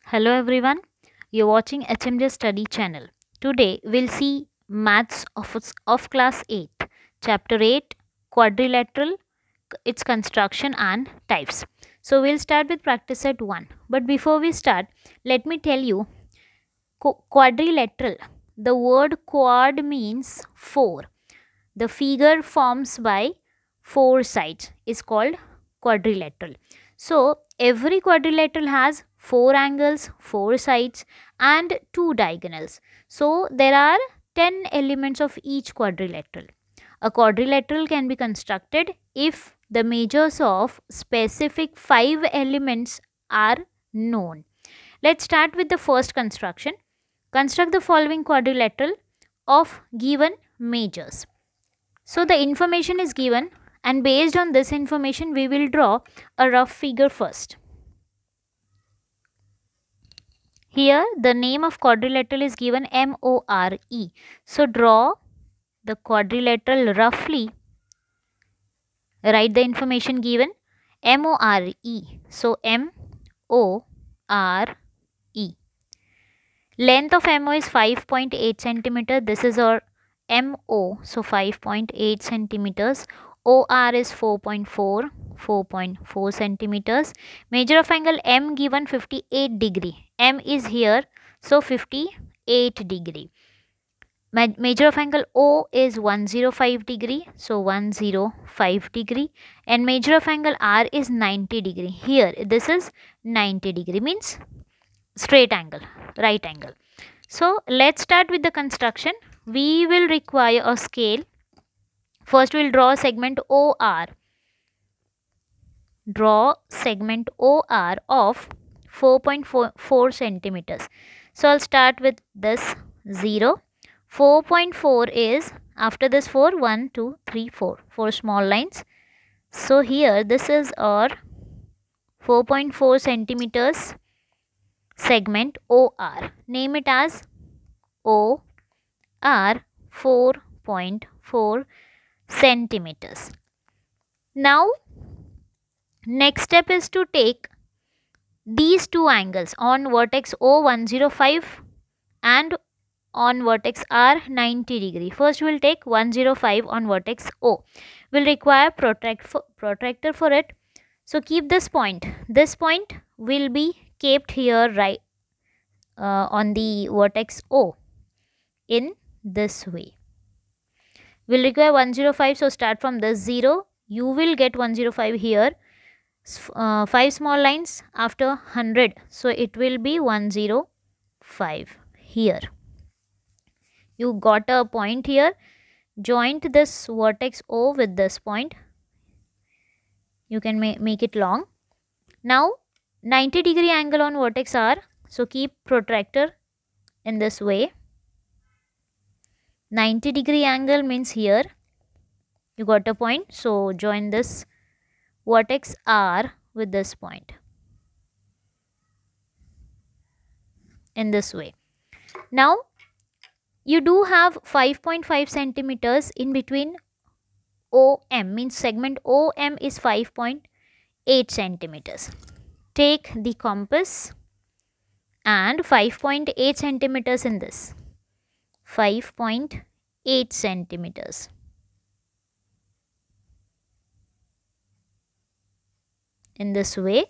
Hello everyone, you're watching HMJ Study channel. Today we'll see Maths of Class 8, Chapter 8, Quadrilateral, its construction and types. So we'll start with practice set 1. But before we start, let me tell you quadrilateral. The word quad means 4. The figure forms by 4 sides is called quadrilateral. So every quadrilateral has 4 angles, 4 sides and 2 diagonals. So there are 10 elements of each quadrilateral. A quadrilateral can be constructed if the measures of specific 5 elements are known. Let's start with the first construction. Construct the following quadrilateral of given measures. So the information is given, and based on this information we will draw a rough figure first. Here the name of quadrilateral is given MORE. So draw the quadrilateral roughly. Write the information given MORE. So MORE. Length of MO is 5.8 centimeter. This is our MO. So 5.8 centimeters. OR is 4.4 centimeters. Measure of angle M given 58 degree. M is here. So 58 degree. Measure of angle O is 105 degree. So 105 degree. And measure of angle R is 90 degree. Here this is 90 degree, means straight angle, right angle. So let's start with the construction. We will require a scale. First we'll draw a segment OR. Draw segment OR of 4.4 centimeters. So I'll start with this 0. 4.4 is after this 4, 1, 2, 3, 4. 4 small lines. So here this is our 4.4 centimeters segment OR. Name it as OR 4.4 centimeters. Now next step is to take these two angles on vertex O 105 and on vertex R 90 degree. First we will take 105 on vertex O. We'll require protractor for it. So keep this point. This point will be kept here right on the vertex O in this way. We'll require 105. So start from this 0. You will get 105 here. 5 small lines after 100. So it will be 105 here. You got a point here. Joint this vertex O with this point. You can make it long. Now 90 degree angle on vertex R. So keep protractor in this way. 90 degree angle means here. You got a point. So join this vertex R with this point in this way. Now you do have 5.5 centimeters in between OM, means segment OM is 5.8 centimeters. Take the compass and 5.8 centimeters in this. 5.8 centimeters. In this way,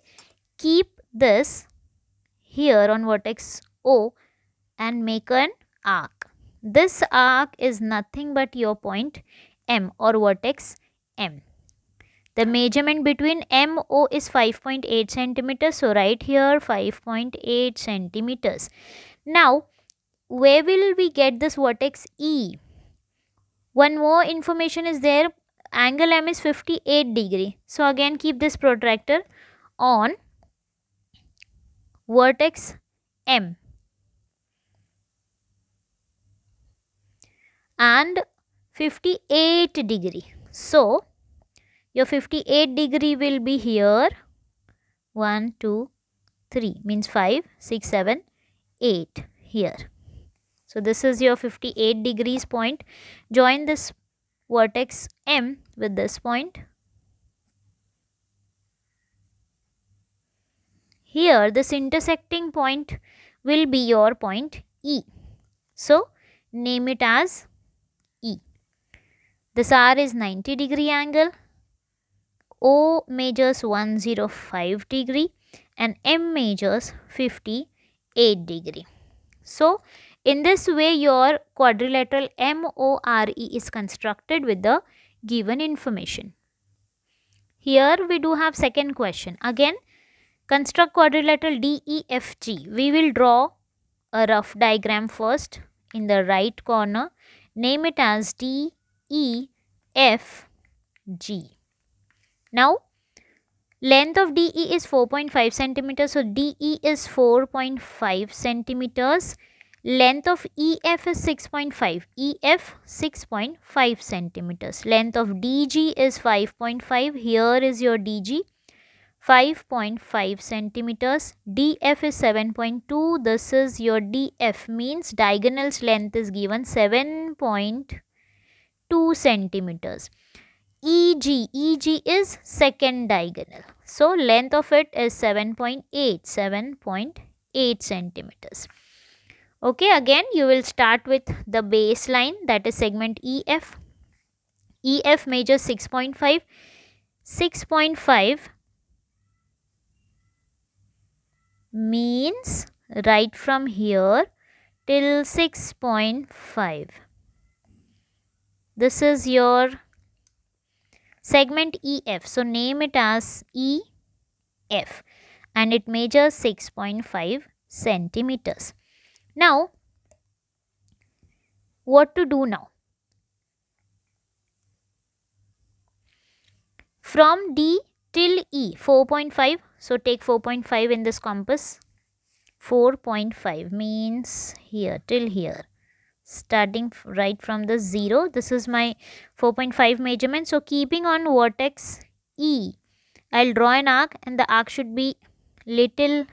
keep this here on vertex O and make an arc. This arc is nothing but your point M or vertex M. The measurement between MO is 5.8 centimeters. So right here 5.8 centimeters. Now where will we get this vertex E? One more information is there. Angle M is 58 degree. So again keep this protractor on vertex M. And 58 degree. So your 58 degree will be here. 1, 2, 3 means 5, 6, 7, 8 here. So this is your 58 degrees point. Join this vertex M with this point here this intersecting point will be your point E. So name it as E. This R is 90-degree angle, O measures 105 degree and M measures 58 degree. So in this way your quadrilateral MORE is constructed with the given information. Here we do have second question. Again, construct quadrilateral DEFG. We will draw a rough diagram first in the right corner. Name it as DEFG. Now, length of DE is 4.5 centimeters. So, DE is 4.5 centimeters. Length of EF is 6.5. EF 6.5 centimeters. Length of DG is 5.5. Here is your DG. 5.5 centimeters. DF is 7.2. This is your DF, means diagonal's length is given 7.2 centimeters. EG is second diagonal. So length of it is 7.8 centimeters. Okay, again you will start with the baseline, that is segment EF. EF measures 6.5. 6.5 means right from here till 6.5. This is your segment EF. So name it as EF and it measures 6.5 centimeters. Now, what to do now? From D till E, 4.5. So take 4.5 in this compass. 4.5 means here till here. Starting right from the 0. This is my 4.5 measurement. So keeping on vertex E, I'll draw an arc and the arc should be little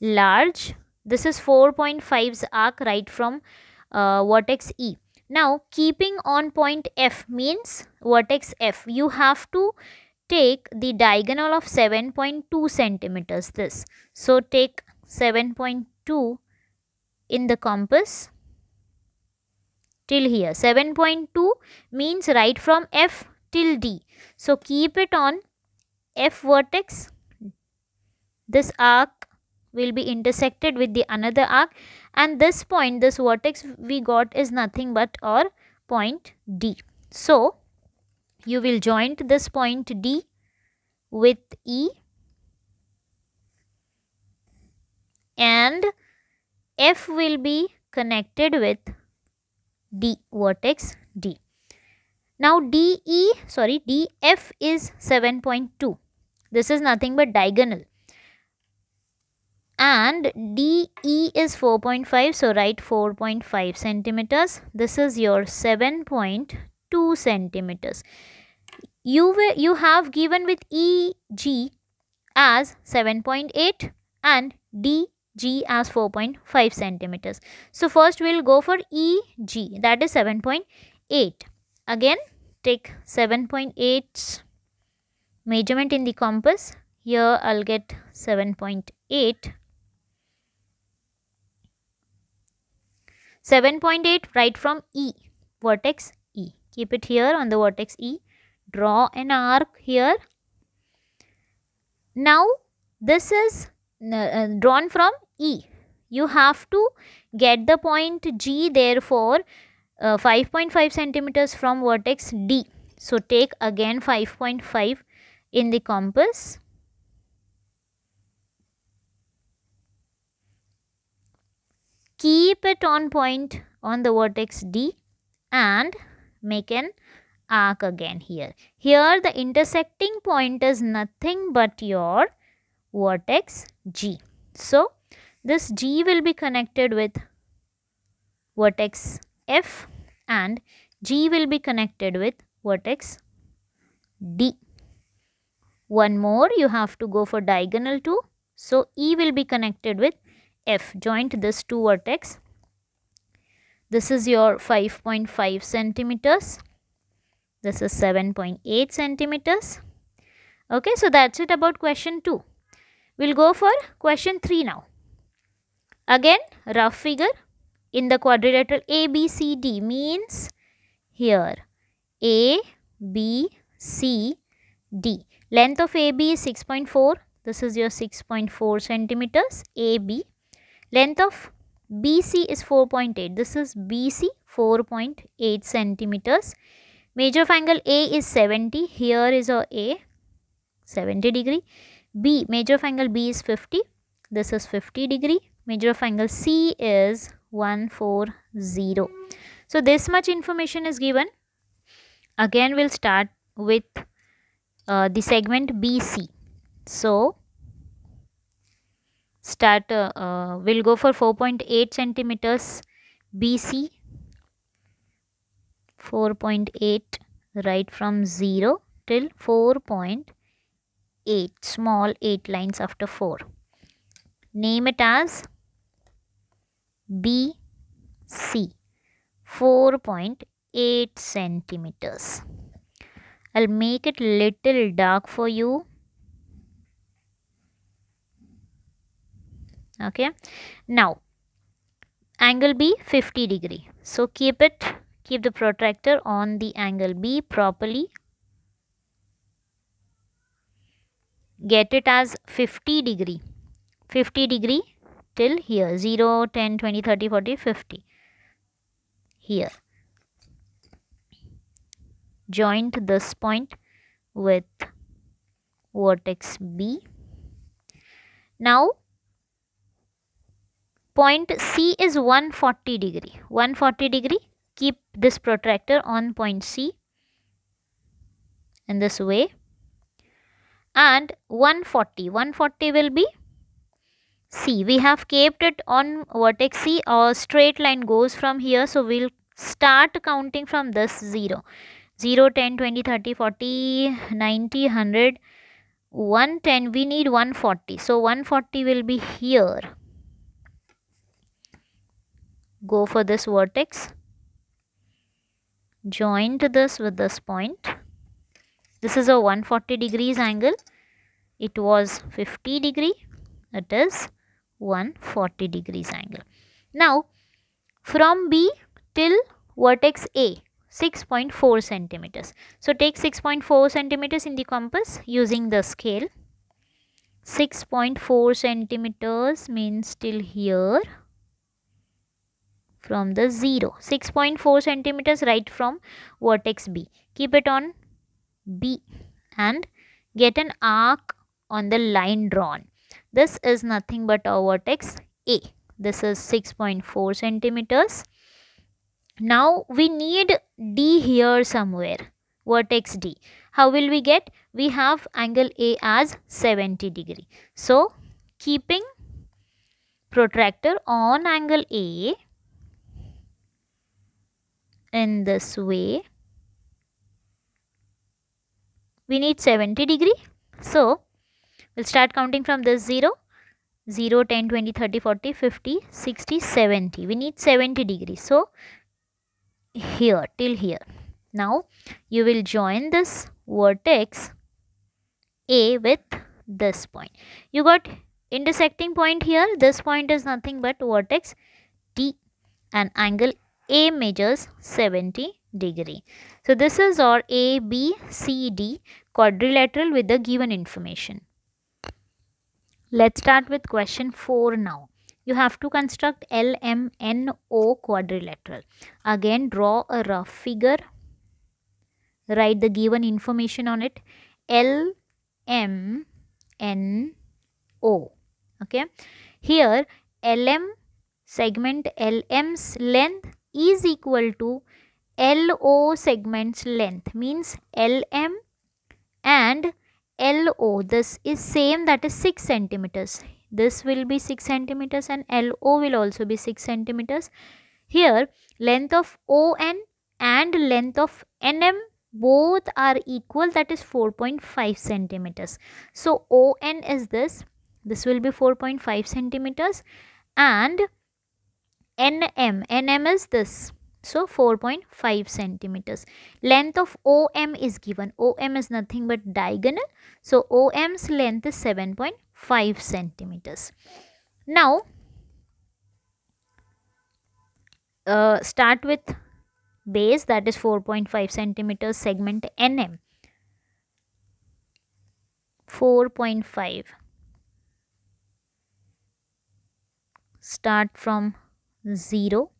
large. This is 4.5's arc right from vertex E. Now keeping on point F means vertex F, you have to take the diagonal of 7.2 centimeters this. So take 7.2 in the compass till here. 7.2 means right from F till D. So keep it on F vertex. This arc will be intersected with the another arc, and this point, this vertex we got is nothing but our point D. So you will joint this point D with E and F will be connected with D, vertex D. Now DF is 7.2. This is nothing but diagonal. And DE is 4.5. So write 4.5 centimeters. This is your 7.2 centimeters. You have given with EG as 7.8 and DG as 4.5 centimeters. So first we will go for EG, that is 7.8. Again take 7.8 measurement in the compass. Here I'll get 7.8. 7.8 right from E, vertex E. Keep it here on the vertex E. Draw an arc here. Now this is drawn from E. You have to get the point G, therefore 5.5 centimeters from vertex D. So take again 5.5 in the compass. Keep it on point on the vertex D and make an arc again here. Here the intersecting point is nothing but your vertex G. So this G will be connected with vertex F and G will be connected with vertex D. One more, you have to go for diagonal too. So E will be connected with F. Joint this two vertex. This is your 5.5 centimeters. This is 7.8 centimeters. Okay, so that's it about question 2. We'll go for question 3 now. Again, rough figure in the quadrilateral ABCD means here A, B, C, D. Length of AB is 6.4. This is your 6.4 centimeters AB. Length of BC is 4.8. This is BC 4.8 centimeters. Measure of angle A is 70. Here is our A, 70 degree. B, measure of angle B is 50. This is 50 degree. Measure of angle C is 140. So this much information is given. Again, we'll start with the segment BC. So we'll go for 4.8 centimeters BC. 4.8 right from 0 till 4.8, small 8 lines after 4. Name it as BC, 4.8 centimeters. I'll make it little dark for you. Okay. Now, angle B 50 degree. So keep the protractor on the angle B properly. Get it as 50 degree. 50 degree till here. 0, 10, 20, 30, 40, 50. Here. Joint this point with vertex B. Now, point C is 140 degree. 140 degree. Keep this protractor on point C in this way. And 140 will be C. We have kept it on vertex C. Our straight line goes from here. So we'll start counting from this 0. 0, 10, 20, 30, 40, 90, 100, 110. We need 140. So 140 will be here. Go for this vertex. Joint this with this point. This is a 140 degrees angle. It was 50 degree. It is 140 degrees angle. Now, from B till vertex A, 6.4 centimeters. So, take 6.4 centimeters in the compass using the scale. 6.4 centimeters means till here. From the 0. 6.4 centimeters right from vertex B. Keep it on B and get an arc on the line drawn. This is nothing but our vertex A. This is 6.4 centimeters. Now we need D here somewhere. Vertex D. How will we get? We have angle A as 70 degree. So keeping protractor on angle A in this way, we need 70 degree. So we'll start counting from this 0. 0, 10, 20, 30, 40, 50, 60, 70. We need 70 degrees. So here till here. Now you will join this vertex A with this point. You got intersecting point here. This point is nothing but vertex D, and angle A measures 70 degree. So this is our ABCD quadrilateral with the given information. Let's start with question 4 now. You have to construct LMNO quadrilateral. Again, draw a rough figure. Write the given information on it. LMNO. Okay. Here, LM segment LM's length is equal to LO segment's length. Means LM and LO, this is same, that is 6 centimeters. This will be 6 centimeters and LO will also be 6 centimeters. Here, length of ON and length of NM both are equal, that is 4.5 centimeters. So ON is this will be 4.5 centimeters, and NM is this. So 4.5 centimeters. Length of OM is given. OM is nothing but diagonal. So OM's length is 7.5 5 centimeters. Now start with base, that is 4.5 centimeters, segment NM. 4.5. Start from 0.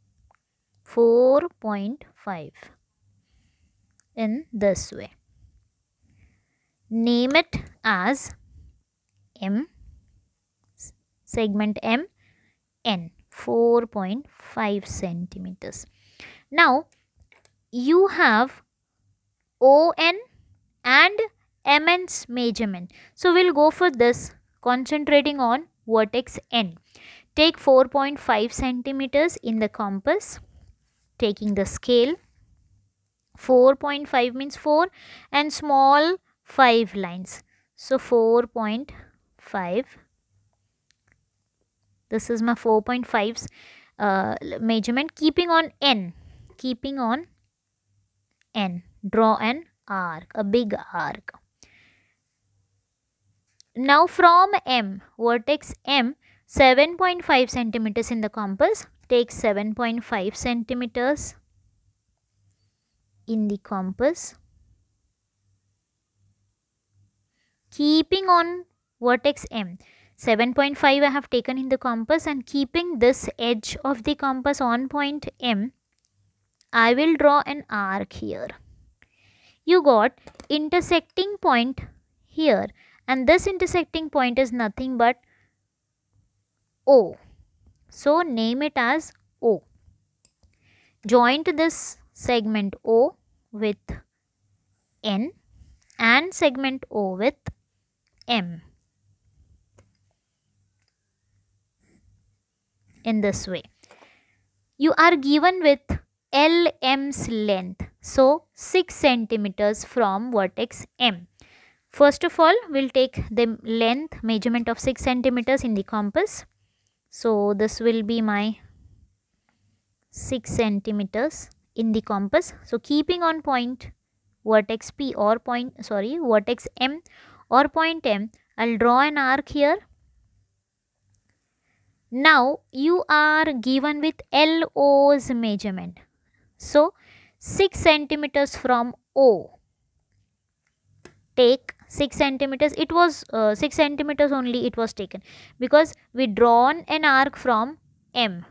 4.5 in this way. Name it as M, segment M, N, 4.5 centimeters. Now you have ON and MN's measurement. So we'll go for this, concentrating on vertex N. Take 4.5 centimeters in the compass, taking the scale. 4.5 means 4 and small 5 lines. So 4.5. This is my 4.5's measurement. Keeping on N. Keeping on N. Draw an arc, a big arc. Now from M, vertex M, 7.5 centimeters in the compass. Take 7.5 centimeters in the compass. Keeping on vertex M, 7.5 I have taken in the compass, and keeping this edge of the compass on point M, I will draw an arc here. You got intersecting point here, and this intersecting point is nothing but O. So name it as O. Joint this segment O with N and segment O with M in this way. You are given with LM's length, so 6 centimeters from vertex M. First of all, we'll take the length measurement of 6 centimeters in the compass. So this will be my 6 centimeters in the compass. So keeping on point vertex P or vertex M or point M, I'll draw an arc here. Now you are given with LO's measurement. So 6 centimeters from O. Take 6 centimeters. It was 6 centimeters only it was taken, because we drawn an arc from M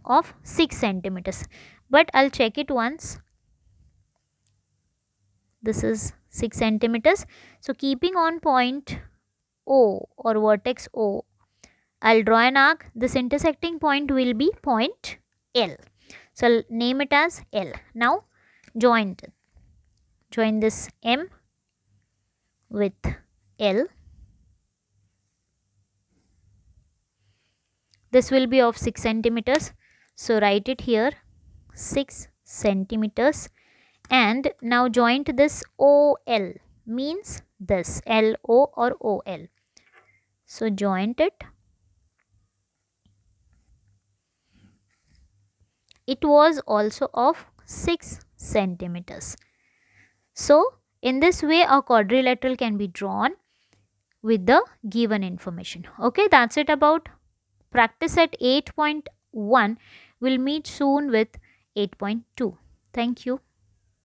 of 6 centimeters. But I'll check it once. This is 6 centimeters. So keeping on point O or vertex O, I'll draw an arc. This intersecting point will be point L. So I'll name it as L. Now join this M with L. This will be of 6 centimeters. So write it here, 6 centimeters. And now joint this OL, means this LO or OL. So joint it. It was also of 6 centimeters. So in this way a quadrilateral can be drawn with the given information. Okay, that's it about practice at 8.1. We'll meet soon with 8.2. Thank you.